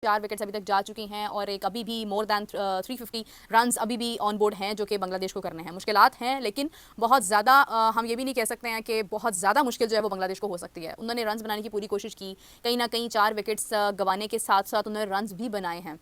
4 wickets अभी तक जा चुकी हैं और एक अभी भी मोर दैन 350 रन्स अभी भी ऑन बोर्ड हैं जो कि बांग्लादेश को करने हैं। मुश्किलात हैं लेकिन बहुत ज़्यादा हम ये भी नहीं कह सकते हैं कि बहुत ज़्यादा मुश्किल जो है वो बांग्लादेश को हो सकती है। उन्होंने रन्स बनाने की पूरी कोशिश की, कहीं ना कहीं 4 विकेट्स गंवाने के साथ साथ उन्होंने रन्स भी बनाए हैं।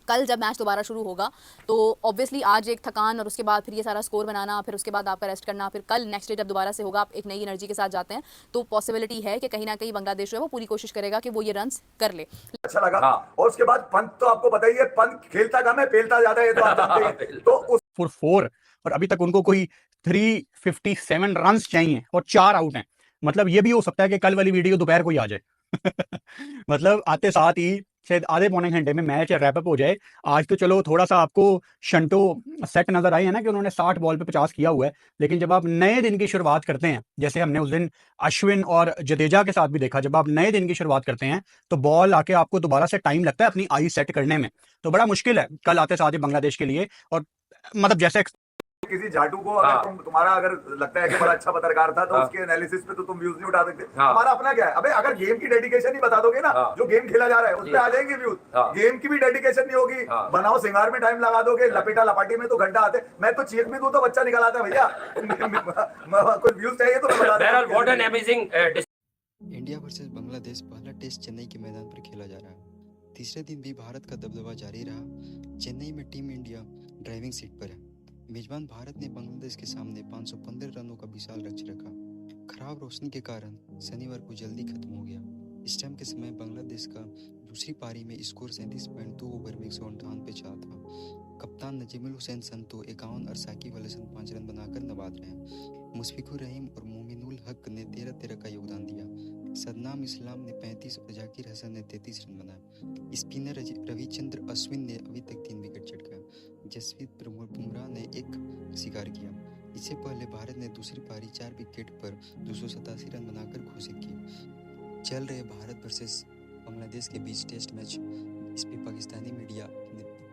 कल जब मैच दोबारा शुरू होगा तो ऑब्वियसली आज एक थकान और उसके बाद फिर ये सारा स्कोर बनाना, फिर उसके बाद आपका रेस्ट करना, फिर कल नेक्स्ट डे जब दोबारा से होगा आप एक नई एनर्जी के साथ जाते हैं, तो पॉसिबिलिटी है कि कहीं ना कहीं बांग्लादेश जो है वो पूरी कोशिश करेगा कि वो ये रन्स कर ले। अच्छा लगा। हाँ। और उसके बाद पंत तो आपको पता ही है, पंत खेलता कम है पेलता ज्यादा है, तो आप जानते हैं। तो उस फॉर 4 और अभी तक उनको कोई 357 रन्स चाहिए और 4 आउट हैं। मतलब ये भी हो सकता है कि कल वाली वीडियो दोपहर को ही आ जाए। मतलब आते साथ ही शायद आधे पौने घंटे में मैच रैपअप हो जाए। आज तो चलो थोड़ा सा आपको शंटो सेट नजर आए है ना कि उन्होंने 60 बॉल पे 50 किया हुआ है, लेकिन जब आप नए दिन की शुरुआत करते हैं, जैसे हमने उस दिन अश्विन और जडेजा के साथ भी देखा, जब आप नए दिन की शुरुआत करते हैं तो बॉल आके आपको दोबारा से टाइम लगता है अपनी आई सेट करने में, तो बड़ा मुश्किल है कल आते साथ ही बांग्लादेश के लिए। और मतलब जैसे किसी जाटू को अगर तुम्हारा अगर लगता है कि बड़ा अच्छा पत्रकार था तो उसके एनालिसिस पे तो तुम व्यूज नहीं उठा सकते। हमारा अपना क्या है, अबे अगर गेम की डेडिकेशन ही बता दोगे ना, जो गेम खेला जा रहा है उस पे आ जाएंगे व्यूज। गेम की भी डेडिकेशन नहीं होगी, बनाओ सिंगार में टाइम लगा दोगे, लपेटा लपाटी में तो घंटा आते। मैं तो चीख भी दूं तो बच्चा निकल आता है भैया। कुछ व्यूज चाहिए तो मैं बता दूं। What an amazing. India versus Bangladesh पहला टेस्ट चेन्नई के मैदान पर खेला जा रहा है। तीसरे दिन भी भारत का दबदबा जारी रहा। चेन्नई में टीम इंडिया ड्राइविंग सीट पर है। मेजबान भारत ने बांग्लादेश के सामने 515 रनों का विशाल लक्ष्य रखा। खराब रोशनी के कारण शनिवार को जल्दी खत्म हो गया। इस टाइम के समय बांग्लादेश का दूसरी पारी में स्कोर 37.2 ओवर में 158 पे चला था। कप्तान नजीमुल हुसैन संतो 51 और साकिब अल हसन 5 रन बनाकर नवाज रहे। मुशफिकुर रहीम और मोमिनुल हक ने 13-13 का योगदान दिया। सदनाम इस्लाम ने 35 और जाकिर हसन ने 33 रन बनाए। स्पिनर रविचंद्र अश्विन ने अभी तक 3 विकेट चटकाया। जसप्रीत बुमराह ने 1 शिकार किया। इससे पहले भारत ने दूसरी पारी 4 विकेट पर 287 रन बनाकर घोषित की। चल रहे भारत वर्सेस बांग्लादेश के बीच टेस्ट मैच, इस पे पाकिस्तानी मीडिया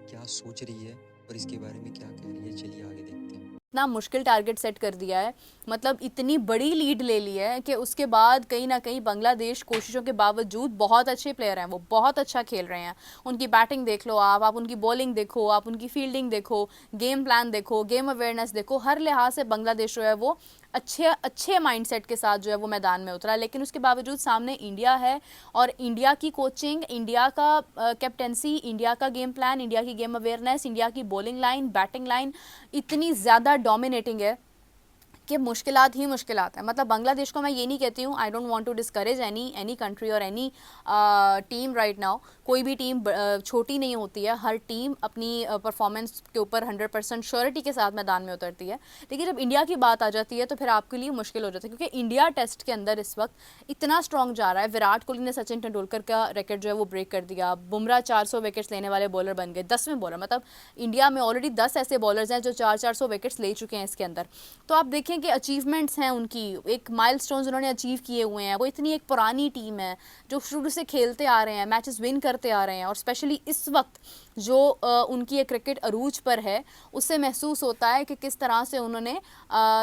क्या सोच रही है और इसके बारे में क्या कह रही है, चलिए आगे देखते हैं। इतना मुश्किल टारगेट सेट कर दिया है, मतलब इतनी बड़ी लीड ले ली है कि उसके बाद कहीं ना कहीं बांग्लादेश कोशिशों के बावजूद, बहुत अच्छे प्लेयर हैं, वो बहुत अच्छा खेल रहे हैं। उनकी बैटिंग देख लो आप उनकी बॉलिंग देखो, आप उनकी फील्डिंग देखो, गेम प्लान देखो, गेम अवेयरनेस देखो, हर लिहाज से बांग्लादेश जो है वो अच्छे माइंडसेट के साथ जो है वो मैदान में उतरा। लेकिन उसके बावजूद सामने इंडिया है और इंडिया की कोचिंग, इंडिया का कैप्टेंसी, इंडिया का गेम प्लान, इंडिया की गेम अवेयरनेस, इंडिया की बॉलिंग लाइन, बैटिंग लाइन इतनी ज़्यादा डोमिनेटिंग है कि मुश्किलात ही मुश्किलात है। मतलब बांग्लादेश को मैं ये नहीं कहती हूँ, I don't want to discourage any country और एनी टीम राइट नाउ। कोई भी टीम छोटी नहीं होती है, हर टीम अपनी परफॉर्मेंस के ऊपर 100% श्योरिटी के साथ मैदान में उतरती है। लेकिन जब इंडिया की बात आ जाती है तो फिर आपके लिए मुश्किल हो जाता है, क्योंकि इंडिया टेस्ट के अंदर इस वक्त इतना स्ट्रॉन्ग जा रहा है। विराट कोहली ने सचिन तेंदुलकर का रिकॉर्ड जो है वो ब्रेक कर दिया। बुमराह 400 विकेट्स लेने वाले बॉलर बन गए, 10वें बॉलर। मतलब इंडिया में ऑलरेडी 10 ऐसे बॉलर्स हैं जो 400 विकेट्स ले चुके हैं इसके अंदर। तो आप देखें कि अचीवमेंट्स हैं उनकी, एक माइलस्टोन्स उन्होंने अचीव किए हुए हैं। वो इतनी एक पुरानी टीम है जो शुरू से खेलते आ रहे हैं, मैचेस विन करते आ रहे हैं, और स्पेशली इस वक्त जो उनकी एक क्रिकेट अरूज पर है, उससे महसूस होता है कि किस तरह से उन्होंने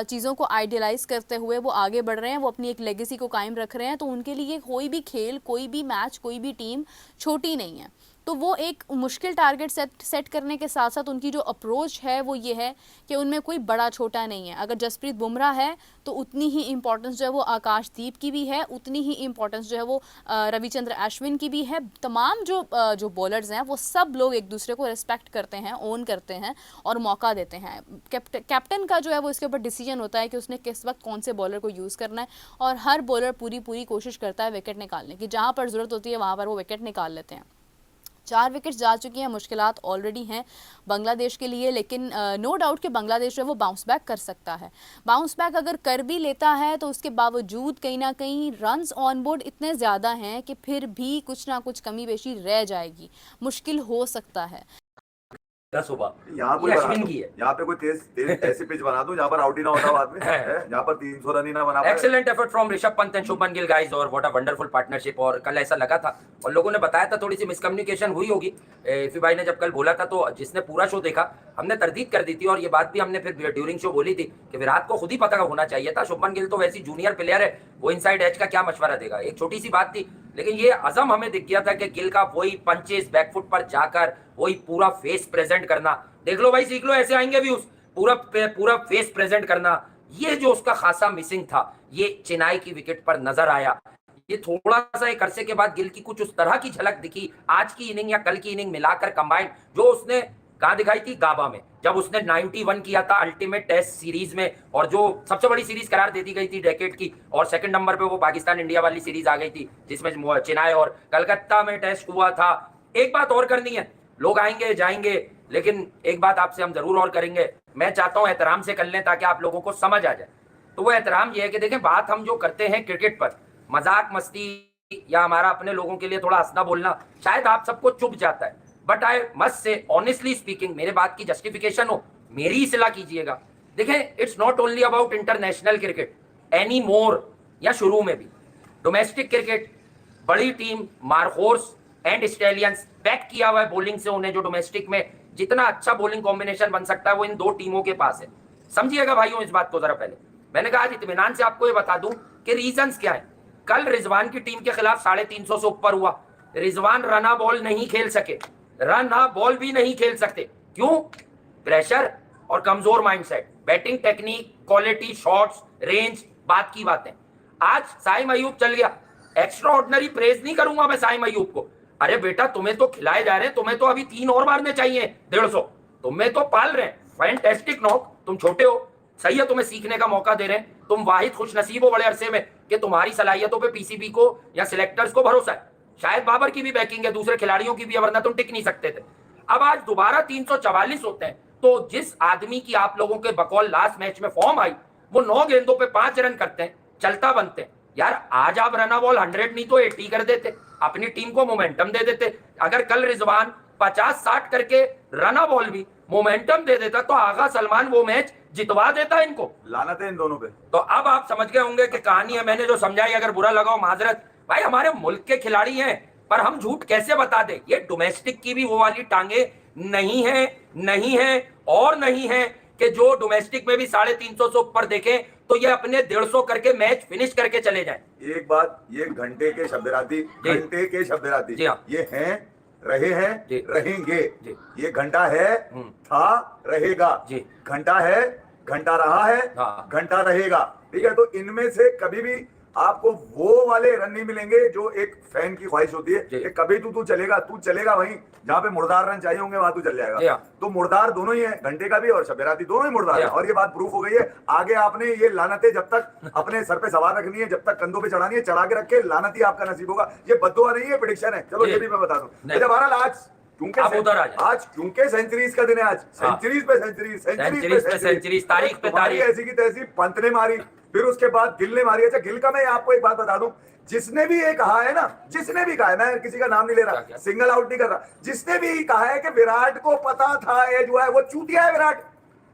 चीज़ों को आइडियलाइज करते हुए वो आगे बढ़ रहे हैं, वो अपनी एक लेगेसी को कायम रख रहे हैं। तो उनके लिए कोई भी खेल, कोई भी मैच, कोई भी टीम छोटी नहीं है। तो वो एक मुश्किल टारगेट सेट करने के साथ साथ उनकी जो अप्रोच है वो ये है कि उनमें कोई बड़ा छोटा नहीं है। अगर जसप्रीत बुमराह है तो उतनी ही इंपॉर्टेंस जो है वो आकाशदीप की भी है, उतनी ही इंपॉर्टेंस जो है वो रविचंद्र अश्विन की भी है। तमाम जो बॉलर्स हैं वो सब लोग एक दूसरे को रिस्पेक्ट करते हैं, ओन करते हैं और मौका देते हैं। कैप्टन का जो है वो इसके ऊपर डिसीजन होता है कि उसने किस वक्त कौन से बॉलर को यूज़ करना है, और हर बॉलर पूरी कोशिश करता है विकेट निकालने की। जहाँ पर ज़रूरत होती है वहाँ पर वो विकेट निकाल लेते हैं। 4 विकेट्स जा चुकी हैं, मुश्किलात ऑलरेडी हैं बांग्लादेश के लिए, लेकिन नो डाउट कि बांग्लादेश जो है वो बाउंस बैक कर सकता है। बाउंस बैक अगर कर भी लेता है तो उसके बावजूद कहीं ना कहीं रन्स ऑन बोर्ड इतने ज़्यादा हैं कि फिर भी कुछ ना कुछ कमी बेशी रह जाएगी, मुश्किल हो सकता है। 10 ओवर यहाँ पे कोई तेज ऐसी पिच बना दो जहाँ पर आउट ही ना होता बाद में, जहाँ पर 300 रन ही ना बना पाए। Excellent effort from Rishabh Pant and Shubman Gill guys, और व्हाट अ वंडरफुल पार्टनरशिप। और कल ऐसा लगा था और लोगों ने बताया था थोड़ी सी मिसकम्युनिकेशन हुई होगी। इफी भाई ने जब कल बोला था तो जिसने पूरा शो देखा हमने तरदीद कर दी थी, और ये बात भी हमने फिर ड्यूरिंग शो बोली थी कि विराट को खुद ही पता होना चाहिए था। शुभमन गिल तो वैसी जूनियर प्लेयर है, वो इनसाइड एज का क्या मशवरा देगा। एक छोटी सी बात थी, लेकिन ये अज़म हमें दिख गया था कि गिल का वही पंचेस बैकफुट पर जाकर वही पूरा फेस प्रेजेंट करना, देख लो भाई, सीख लो, ऐसे आएंगे व्यूज, पूरा फेस प्रेजेंट करना, ये जो उसका खासा मिसिंग था, ये चेन्नई की विकेट पर नजर आया। ये थोड़ा सा एक अरसे के बाद गिल की कुछ उस तरह की झलक दिखी, आज की इनिंग या कल की इनिंग मिलाकर कंबाइंड, जो उसने कहाँ दिखाई थी, गाबा में, जब उसने 91 किया था अल्टीमेट टेस्ट सीरीज में, और जो सबसे बड़ी सीरीज करार दे दी गई थी डेकेड की, और सेकंड नंबर पे वो पाकिस्तान इंडिया वाली सीरीज आ गई थी जिसमें चेन्नई और कलकत्ता में टेस्ट हुआ था। एक बात और करनी है, लोग आएंगे जाएंगे, लेकिन एक बात आपसे हम जरूर और करेंगे, मैं चाहता हूं एहतराम से कर लें ताकि आप लोगों को समझ आ जाए। तो वो एहतराम ये है कि देखें, बात हम जो करते हैं क्रिकेट पर, मजाक मस्ती या हमारा अपने लोगों के लिए थोड़ा हंसना बोलना शायद आप सबको चुभ जाता है, but I must say honestly speaking, मेरे बात की जस्टिफिकेशन हो, मेरी इस्तेलाह कीजिएगा। देखें, it's not only about international cricket any more, या शुरू में भी डोमेस्टिक क्रिकेट, बड़ी टीम मारखोर्स एंड स्टैलियंस बैक किया हुआ है बॉलिंग से उन्हें, जो डोमेस्टिक में जितना अच्छा बॉलिंग कॉम्बिनेशन बन सकता है वो इन दो टीमों के पास है। समझिएगा भाइयों इस बात को जरा। पहले मैंने कहा आज इत्मीनान से आपको ये बता दूं कि रीजंस क्या है। कल रिजवान की टीम के खिलाफ 350 से ऊपर हुआ, रिजवान रना बॉल नहीं खेल सके, रना बॉल भी नहीं खेल सकते, क्यों? प्रेशर और कमजोर mindset, batting technique, quality, shots, range, बात की बात है। आज साइम अयूब चल गया, एक्स्ट्रा ऑर्डिनरी प्रेज नहीं करूंगा मैं साइम अयूब को, अरे बेटा तुम्हें तो खिलाए जा रहे हैं, तुम्हें तो अभी 3 और मारने चाहिए 150, तुम्हें तो पाल रहे हैं, फैंटास्टिक नॉक, तुम छोटे हो, सही है, तुम्हें सीखने का मौका दे रहे हैं, तुम वाहिद खुश नसीब हो बड़े अरसे में कि तुम्हारी सलाहियतों पे पीसीबी को या सिलेक्टर्स को भरोसा है। शायद बाबर की भी बैकिंग है, दूसरे खिलाड़ियों की भी, वरना तुम टिक नहीं सकते थे। अब आज दोबारा 344 होते हैं, तो जिस आदमी की आप लोगों के बकौल लास्ट मैच में फॉर्म आई, वो 9 गेंदों पे 5 रन करते हैं, चलता बनते हैं। यार आज आप रना बॉल 100 नहीं तो 80 कर देते, अपनी टीम को मोमेंटम दे देते। अगर कल रिजवान 50-60 करके रना बॉल भी मोमेंटम दे देता तो आगा सलमान वो मैच जितवा देता इनको। लानत है इन दोनों पे। तो अब आप समझ गए होंगे कि कहानी है, मैंने जो समझाई, अगर बुरा लगा हो माजरत। भाई हमारे मुल्क के खिलाड़ी हैं, पर हम झूठ कैसे बता दें? ये डोमेस्टिक की भी वो वाली टांगे नहीं है और नहीं है कि जो डोमेस्टिक में भी 350 से ऊपर देखें तो ये अपने 150 करके मैच फिनिश करके चले जाएं। एक बात, ये घंटे के शब्दराती, घंटे के शब्दराती, जी हाँ। ये हैं, रहे हैं, रहेंगे। जी। ये घंटा है, था, रहेगा। जी। घंटा है, घंटा रहा है, हाँ। घंटा रहेगा। ठीक है, तो इनमें से कभी भी आपको वो वाले रन नहीं मिलेंगे जो एक फैन की ख्वाहिश होती है कि कभी तू चलेगा वहीं जहां पे मुर्दार रन चाहिए होंगे, वहां तू चल जाएगा। तो मुर्दार दोनों ही है, घंटे का भी और शबेराती दोनों ही मुर्दार है, और ये बात प्रूफ हो गई है। आगे आपने ये लानतें जब तक अपने सर पे सवार रखनी है, जब तक कंधों पे चढ़ानी है, चढ़ा के रखे, लानत ही आपका नसीब होगा। ये बद्दुआ नहीं है, प्रेडिक्शन है। चलो ये भी मैं बता दूं। बहरहाल आज क्योंकि सेंचुरीज का दिन है, आज सेंचुरीज पे सेंचुरीज, तारीख पे तारीख, ऐसी की तैसी पंत ने मारी, फिर उसके बाद गिल ने मारी। अच्छा, गिल का मैं आपको एक बात बता दूं, जिसने भी ये कहा है ना, जिसने भी कहा है, मैं किसी का नाम नहीं ले रहा, सिंगल आउट नहीं कर रहा, जिसने भी कहा है कि विराट को पता था ये जो है वो चूतिया है, विराट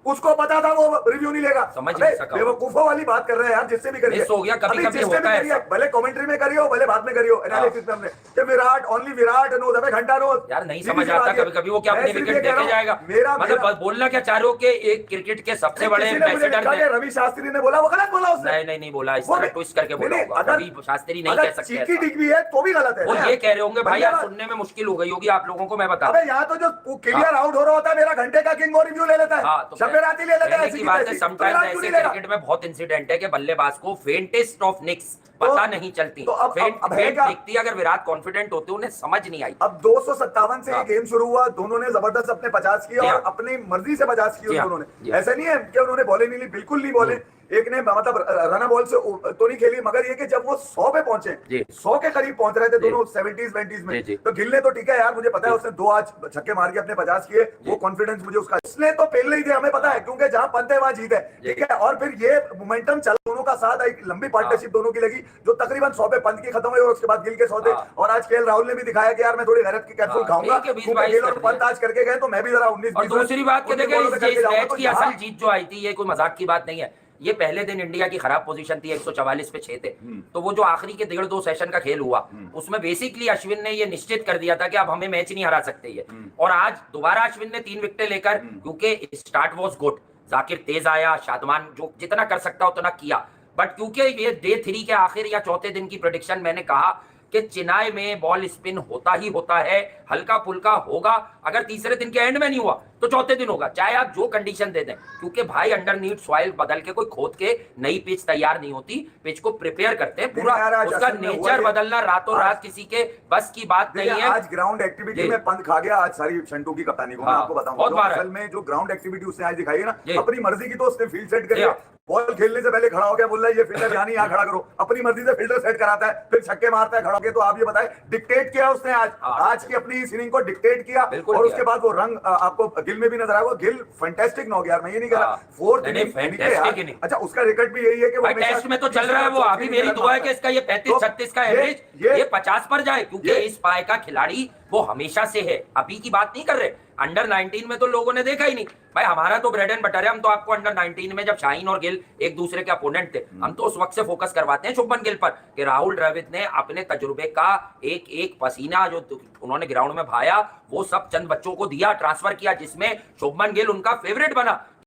उसको पता था वो रिव्यू नहीं लेगा, समझ नहीं सका, बेवकूफों वाली बात कर रहे हैं यार। जिससे भी करिए, हो गया, कभी कभी होता है, भले कमेंट्री में करियो, भले बाद में करियो, एनालिसिस में हमने कि विराट, ओनली विराट नोज, अबे घंटा नोज। यार नहीं समझ आता कभी कभी वो क्या अपनी विकेट देके जाएगा। मतलब बोलना क्या चाह रहे हो कि एक क्रिकेट के सबसे बड़े एम्बेसडर ने, रवि शास्त्री ने बोला, वो गलत बोला उसने। नहीं बोला, इस तरह ट्विस्ट करके बोला होगा। रवि शास्त्री नहीं कह सकते, चीकी डिग्री है तो भी गलत है। वो ये कह रहे होंगे भाई यार सुनने में मुश्किल हो गई होगी आप लोगों को, मैं बता। अबे यहाँ तो जो क्लियर आउट हो रहा होता है, मेरा घंटे का किंग वो रिव्यू ले लेता है, शबेराती ले लेता है। की बात है, समटाइम्स ऐसे क्रिकेट में बहुत इंसिडेंट है कि बल्लेबाज को फेंटेस्ट ऑफ निक्स पता नहीं चलती, फेंट दिखती है। अगर विराट कॉन्फिडेंट होते उन्हें समझ नहीं आई। अब 257 से गेम शुरू हुआ, दोनों ने जबरदस्त अपने 50 किए और अपनी मर्जी से 50 किए दोनों ने। ऐसा नहीं है कि उन्होंने बॉले नहीं ली, बिल्कुल नहीं बॉले। एक ने मतलब रना बॉल से तो नहीं खेली, मगर ये कि जब वो 100 पे पहुंचे, 100 के करीब पहुंच रहे थे दोनों 70s-20s में, तो गिल ने तो ठीक है यार, मुझे पता है उसने 2 आज छक्के मार के अपने 50 किए, वो कॉन्फिडेंस मुझे उसका, इसने तो पहले ही थे, हमें पता है, क्योंकि जहां पंत है वहां जीत है। ठीक है, और फिर ये मोमेंटम चल, दोनों का साथ, एक लंबी पार्टनरशिप दोनों की लगी, जो तकरीबन 100 पे पंत की खत्म हुई और उसके बाद गिल के 100 थे। और आज केएल राहुल ने भी दिखाया कि यार मैं थोड़ी गैरत की कैप्सूल खाऊंगा, क्योंकि गिल और पंत आज करके गए तो मैं भी जरा 19-20। और दूसरी बात क्या देखिए, इस मैच की असल जीत जो आई थी, ये कोई मजाक की बात नहीं है। ये पहले दिन इंडिया की खराब पोजीशन थी, 144 पे 6 थे, तो वो जो आखिरी के 1.5-2 सेशन का खेल हुआ, उसमें बेसिकली अश्विन ने ये निश्चित कर दिया था कि अब हमें मैच नहीं हरा सकते ये। और आज दोबारा अश्विन ने 3 विकेटें लेकर, क्योंकि स्टार्ट वाज गुड, जाकिर तेज आया, शादमान जो जितना कर सकता उतना किया, बट क्योंकि ये डे 3 के आखिर या चौथे दिन की प्रेडिक्शन, मैंने कहा कि चेन्नई में बॉल स्पिन होता ही होता है, हल्का फुल्का होगा, अगर तीसरे दिन के एंड में नहीं हुआ तो चौथे दिन होगा, चाहे आप जो कंडीशन दे दें, क्योंकि भाई अंडरनीथ सॉइल बदल के कोई खोद के नई पिच तैयार नहीं होती, पिच को प्रिपेयर करते हैं पूरा, उसका नेचर बदलना रातों रात किसी के बस की बात नहीं है। आज ग्राउंड एक्टिविटी में पंत खा गया आज सारी शंटू की कप्तानी को, मैं आपको बताऊंगा असल में जो ग्राउंड एक्टिविटी उसने आज दिखाई है ना, अपनी मर्जी की, तो उसने फील्ड सेट करी, बॉल खेलने से पहले खड़ा हो गया, बोल रहा है ये फील्डर यहाँ नहीं, यहाँ खड़ा करो, अपनी मर्जी से फील्डर सेट कराता है, फिर छक्के मारता है खड़ा होकर। तो आप ये बताएं, डिक्टेट किया उसने आज की अपनी इस इनिंग को डिक्टेट किया, और उसके बाद वो रंग आपको गिल में भी नजर आएगा। गिल फैंटास्टिक नो यार, मैं ये नहीं कह रहा, फोर्थ इनिंग, अच्छा उसका रिकॉर्ड भी यही है कि वो टेस्ट में तो चल रहा है वो, अभी मेरी दुआ है कि इसका ये 35-36 का एवरेज ये 50 पर जाए, क्योंकि इस पाए का खिलाड़ी वो हमेशा से है, अभी की बात नहीं कर रहे। अंडर 19 में तो लोगों ने देखा ही नहीं भाई, हमारा तो ब्रेड एंड बटर है, हम तो आपको अंडर 19 में जब शाहीन और गिल एक दूसरे के अपोनेंट थे, हम तो उस वक्त से फोकस करवाते हैं शुभमन गिल पर कि राहुल द्रविड़ ने अपने तजुर्बे का एक एक पसीना जो उन्होंने ग्राउंड में भाया वो सब चंद बच्चों को दिया, ट्रांसफर किया, जिसमें शुभमन गिल उनका फेवरेट बना।